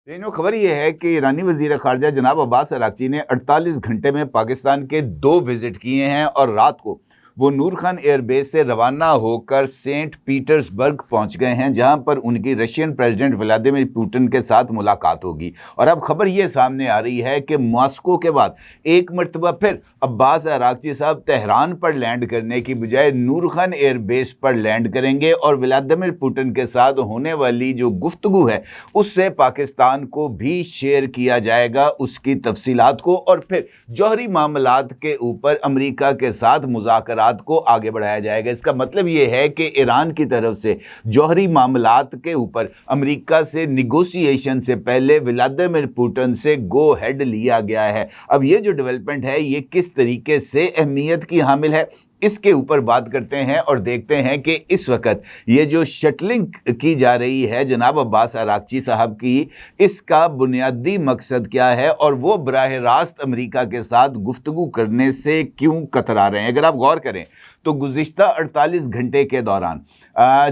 खबर ये है कि ईरानी वज़ीर ख़ारजा जनाब अब्बास अराग़ची ने 48 घंटे में पाकिस्तान के 2 विज़िट किए हैं और रात को वो नूर खान एयरबेस से रवाना होकर सेंट पीटर्सबर्ग पहुंच गए हैं, जहां पर उनकी रशियन प्रेसिडेंट व्लादिमीर पुतिन के साथ मुलाकात होगी। और अब खबर ये सामने आ रही है कि मॉस्को के बाद एक मरतबा फिर अब्बास अराग़ची साहब तेहरान पर लैंड करने की बजाय नूर खान एयरबेस पर लैंड करेंगे और व्लादिमीर पुतिन के साथ होने वाली जो गुफ्तगू है उससे पाकिस्तान को भी शेयर किया जाएगा, उसकी तफसीलात को, और फिर जौहरी मामलात के ऊपर अमेरिका के साथ मुज़ाकरात को आगे बढ़ाया जाएगा। इसका मतलब ये है कि ईरान की तरफ से जौहरी मामलात के ऊपर अमेरिका से निगोशिएशन से पहले व्लादिमीर पुतिन से गो हेड लिया गया है। अब ये जो डेवलपमेंट है ये किस तरीके से अहमियत की हामिल है, इसके ऊपर बात करते हैं और देखते हैं कि इस वक्त ये जो शटलिंग की जा रही है जनाब अब्बास अराग़ची साहब की, इसका बुनियादी मकसद क्या है और वो बराह रास्त अमेरिका के साथ गुफ्तगू करने से क्यों कतरा रहे हैं। अगर आप गौर करें तो गुज़िश्ता 48 घंटे के दौरान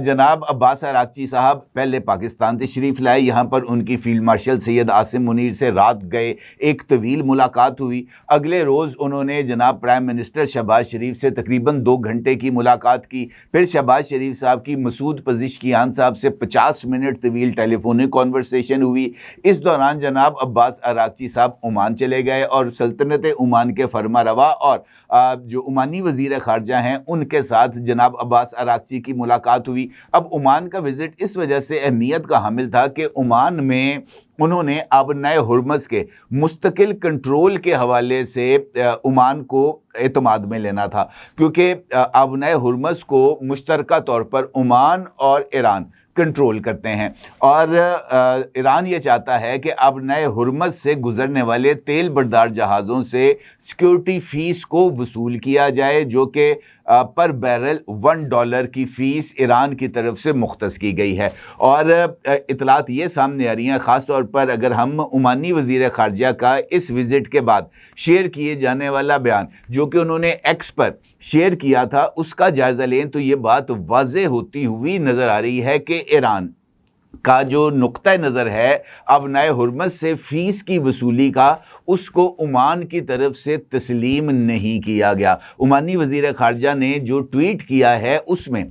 जनाब अब्बास अराग़ची साहब पहले पाकिस्तान तशरीफ़ लाए, यहाँ पर उनकी फील्ड मार्शल सैयद आसिम मुनीर से रात गए, एक तवील मुलाकात हुई। अगले रोज़ उन्होंने जनाब प्राइम मिनिस्टर शहबाज शरीफ से तकरीबन 2 घंटे की मुलाकात की। फिर शहबाज शरीफ साहब की मसूद पज़ेश्कियान साहब से 50 मिनट तवील टेलीफोनिक कॉन्वर्सेशन हुई। इस दौरान जनाब अब्बास अराग़ची साहब ओमान चले गए और सल्तनत ओमान के फरमा रवा और जो ओमानी वज़ीर ख़ारजा हैं उनके साथ जनाब अब्बास अराग़ची की मुलाकात हुई। अब ओमान का विज़िट इस वजह से अहमियत का हामिल था कि ओमान में उन्होंने आबनाए हुर्मज़ के मुस्तकिल कंट्रोल के हवाले से ओमान को एतमाद में लेना था, क्योंकि आबनाए हुर्मज़ को मुश्तरका तौर पर ओमान और ईरान कंट्रोल करते हैं और ईरान ये चाहता है कि अब नए हुर्मज़ से गुजरने वाले तेल बरदार जहाज़ों से सिक्योरिटी फ़ीस को वसूल किया जाए, जो कि पर बैरल $1 की फ़ीस ईरान की तरफ से मुख्तस की गई है। और इतलात ये सामने आ रही हैं, ख़ास तौर पर अगर हम ओमानी वज़ीर ख़ारजा का इस विज़िट के बाद शेयर किए जाने वाला बयान जो कि उन्होंने एक्स पर शेयर किया था उसका जायज़ा लें तो ये बात वाज़ेह होती हुई नज़र आ रही है कि ईरान का जो नुक्ता नज़र है अब नए हुर्मज़ से फ़ीस की वसूली का, उसको ओमान की तरफ से तस्लीम नहीं किया गया। ओमानी वज़ीर ख़ारजा ने जो ट्वीट किया है उसमें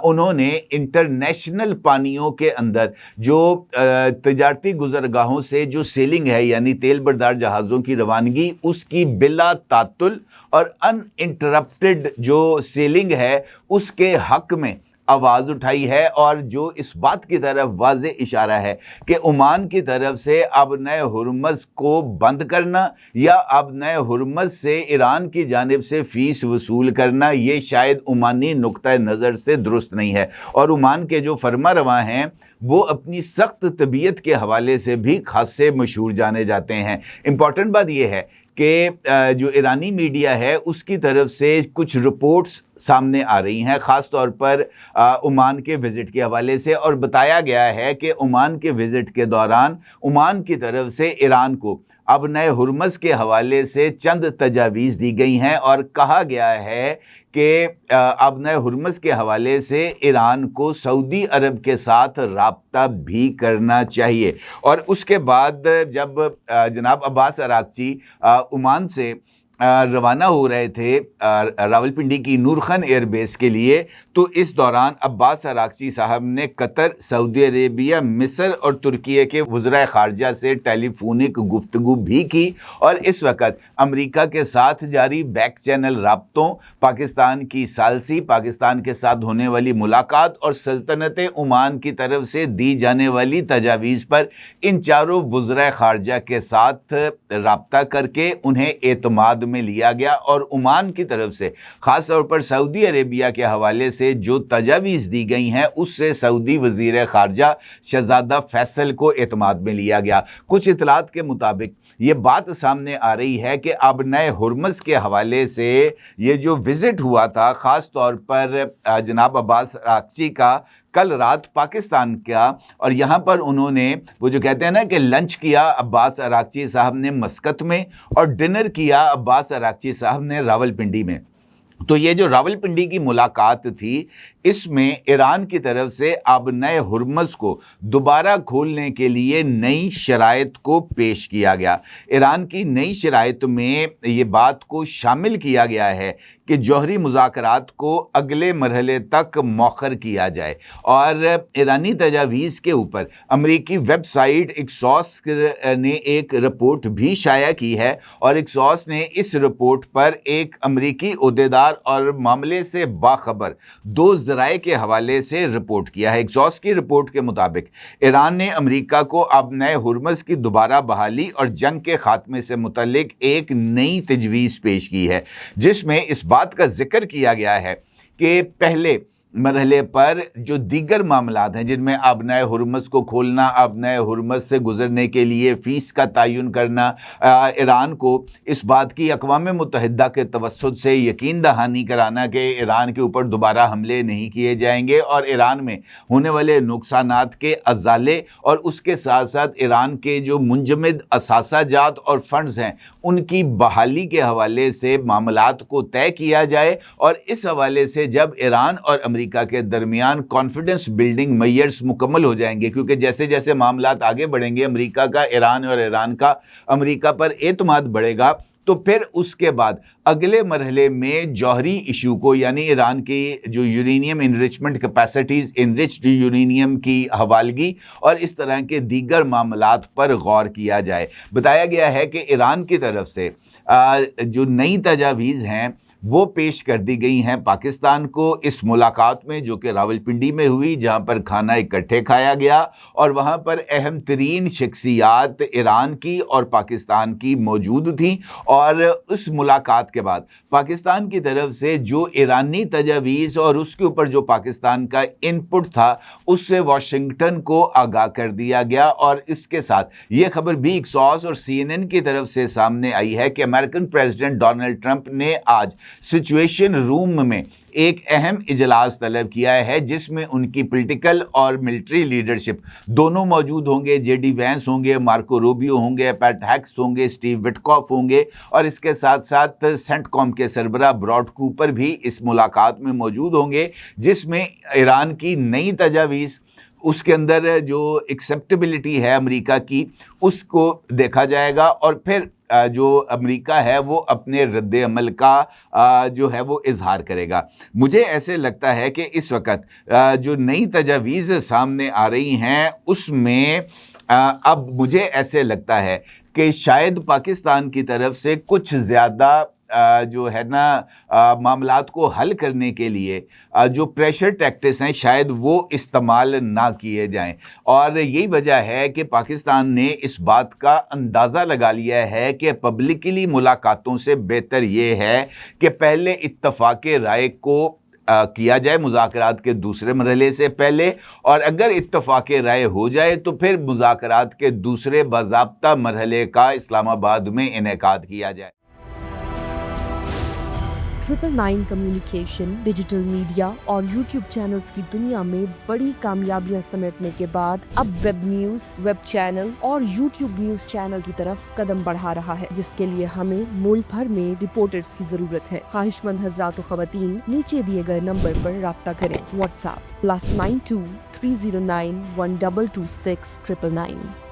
उन्होंने इंटरनेशनल पानियों के अंदर जो तजारती गुज़रगाहों से जो सेलिंग है यानी तेल बरदार जहाज़ों की रवानगी, उसकी बिला तातुल और अनइंटरप्टेड जो सेलिंग है उसके हक़ में आवाज़ उठाई है और जो इस बात की तरफ वाज़े इशारा है कि ओमान की तरफ से अब नए हुर्मज़ को बंद करना या अब नए हुर्मज़ से ईरान की जानिब से फ़ीस वसूल करना, ये शायद ओमानी नुक्ता नज़र से दुरुस्त नहीं है। और ओमान के जो फरमा रवा हैं वो अपनी सख्त तबीयत के हवाले से भी खासे मशहूर जाने जाते हैं। इम्पॉर्टेंट बात यह है कि जो ईरानी मीडिया है उसकी तरफ से कुछ रिपोर्ट्स सामने आ रही हैं, ख़ास तौर पर ओमान के विज़िट के हवाले से, और बताया गया है कि ओमान के विज़िट के दौरान ओमान की तरफ से ईरान को अब नए हुर्मज़ के हवाले से चंद तजावीज़ दी गई हैं और कहा गया है कि अब नए हुर्मज़ के हवाले से ईरान को सऊदी अरब के साथ राब्ता भी करना चाहिए। और उसके बाद जब जनाब अब्बास अराग़ची ओमान से रवाना हो रहे थे रावलपिंडी की नूर खान एयरबेस के लिए, तो इस दौरान अब्बास अराग़ची साहब ने कतर, सऊदी अरेबिया, मिस्र और तुर्की के वज़राए ख़ारजा से टेलीफोनिक गुफ्तगू भी की और इस वक्त अमेरिका के साथ जारी बैक चैनल राब्तों, पाकिस्तान की सालसी, पाकिस्तान के साथ होने वाली मुलाकात और सल्तनत ओमान की तरफ से दी जाने वाली तजावीज़ पर इन चारों वज़राए ख़ारजा के साथ राब्ता करके उन्हें एतमाद में लिया गया और ओमान की तरफ से ख़ास तौर पर सऊदी अरेबिया के हवाले से जो तजावीज़ दी गई हैं उससे सऊदी वज़ीर ख़ारजा शहज़ादा फैसल को एतमाद में लिया गया। कुछ इतलात के मुताबिक ये बात सामने आ रही है कि अब नए हुर्मज़ के हवाले से ये जो विज़िट हुआ था, ख़ास तौर पर जनाब अब्बास अराग़ची का कल रात पाकिस्तान का, और यहाँ पर उन्होंने वो जो कहते हैं ना कि लंच किया अब्बास अराग़ची साहब ने मस्कत में और डिनर किया अब्बास अराग़ची साहब ने रावलपिंडी में। تو یہ جو راولپنڈی کی ملاقات تھی، اس میں ایران کی طرف سے آبنائے ہرمز کو دوبارہ کھولنے کے لیے نئی شرائط کو پیش کیا گیا۔ ایران کی نئی شرائط میں یہ بات کو شامل کیا گیا ہے کہ جوہری مذاکرات کو اگلے مرحلے تک مؤخر کیا جائے، اور ایرانی تجاویز کے اوپر امریکی ویب سائٹ ایکسوس نے ایک رپورٹ بھی شائع کی ہے، اور ایکسوس نے اس رپورٹ پر ایک امریکی عہدیدار اور معاملے سے باخبر دو ذرائع کے حوالے سے رپورٹ کیا ہے۔ ایکسوس کی رپورٹ کے مطابق ایران نے امریکہ کو آبنائے ہرمز کی دوبارہ بحالی اور جنگ کے خاتمے سے متعلق ایک نئی تجویز پیش کی ہے، جس میں اس بات کا ذکر کیا گیا ہے کہ پہلے مرحلے پر جو دیگر معاملات ہیں، جن میں آبنائے ہرمز کو کھولنا، آبنائے ہرمز سے گزرنے کے لیے فیس کا تعین کرنا، ایران کو اس بات کی اقوام متحدہ کے توسط سے یقین دہانی کرانا کہ ایران کے اوپر دوبارہ حملے نہیں کیے جائیں گے، اور ایران میں ہونے والے نقصانات کے ازالے، اور اس کے ساتھ ساتھ ایران کے جو منجمد اثاثہ جات اور فنڈز ہیں ان کی بحالی کے حوالے سے معاملات کو طے کیا جائے۔ اور اس حوالے سے جب ایران اور امریکہ کے درمیان کانفیڈنس بلڈنگ میئرز مکمل ہو جائیں گے، کیونکہ جیسے جیسے معاملات آگے بڑھیں گے، امریکہ کا ایران اور ایران کا امریکہ پر اعتماد بڑھے گا، تو پھر اس کے بعد اگلے مرحلے میں جوہری ایشو کو، یعنی ایران کی جو uranium enrichment capacities, enriched uranium کی حوالگی اور اس طرح کے دیگر معاملات پر غور کیا جائے۔ بتایا گیا ہے کہ ایران کی طرف سے جو نئی تجاویز ہیں وہ پیش کر دی گئی ہیں پاکستان کو اس ملاقات میں، جو کہ راولپنڈی میں ہوئی، جہاں پر کھانا اکٹھے کھایا گیا، اور وہاں پر اہم ترین شخصیات ایران کی اور پاکستان کی موجود تھیں۔ اور اس ملاقات کے بعد پاکستان کی طرف سے جو ایرانی تجاویز اور اس کے اوپر جو پاکستان کا ان پٹ تھا، اس سے واشنگٹن کو آگاہ کر دیا گیا، اور اس کے ساتھ یہ خبر بھی ایکسوس اور CNN کی طرف سے سامنے آئی ہے کہ امریکن پریزیڈنٹ ڈونلڈ ٹرمپ نے آج سچویشن روم میں ایک اہم اجلاس طلب کیا ہے، جس میں ان کی پولیٹیکل اور ملٹری لیڈرشپ دونوں موجود ہوں گے۔ JD وینس ہوں گے، مارکو روبیو ہوں گے، پیٹ ہیکس ہوں گے، سٹیو وٹکاف ہوں گے، اور اس کے ساتھ ساتھ سینٹ کام کے سربراہ براڈ کوپر بھی اس ملاقات میں موجود ہوں گے، جس میں ایران کی نئی تجاویز، اس کے اندر جو ایکسیپٹیبلٹی ہے امریکہ کی، اس کو دیکھا جائے گا، اور پھر جو امریکہ ہے وہ اپنے رد عمل کا جو ہے وہ اظہار کرے گا۔ مجھے ایسے لگتا ہے کہ اس وقت جو نئی تجاویز سامنے آ رہی ہیں، اس میں اب مجھے ایسے لگتا ہے کہ شاید پاکستان کی طرف سے کچھ زیادہ جو ہے نا معاملات کو حل کرنے کے لیے جو پریشر ٹیکٹکس ہیں، شاید وہ استعمال نہ کیے جائیں، اور یہی وجہ ہے کہ پاکستان نے اس بات کا اندازہ لگا لیا ہے کہ پبلکلی ملاقاتوں سے بہتر یہ ہے کہ پہلے اتفاق رائے کو کیا جائے مذاکرات کے دوسرے مرحلے سے پہلے، اور اگر اتفاق رائے ہو جائے تو پھر مذاکرات کے دوسرے باضابطہ مرحلے کا اسلام آباد میں انعقاد کیا جائے۔ 999 کمیونیکیشن، ڈیجیٹل میڈیا اور یوٹیوب چینلز کی دنیا میں بڑی کامیابیاں سمیٹنے کے بعد اب ویب نیوز، ویب چینل اور یوٹیوب نیوز چینل کی طرف قدم بڑھا رہا ہے، جس کے لیے ہمیں ملک بھر میں رپورٹرز کی ضرورت ہے۔ خواہش مند حضرات و خواتین نیچے دیے گئے نمبر پر رابطہ کریں۔ What's app +92 309 1226 999۔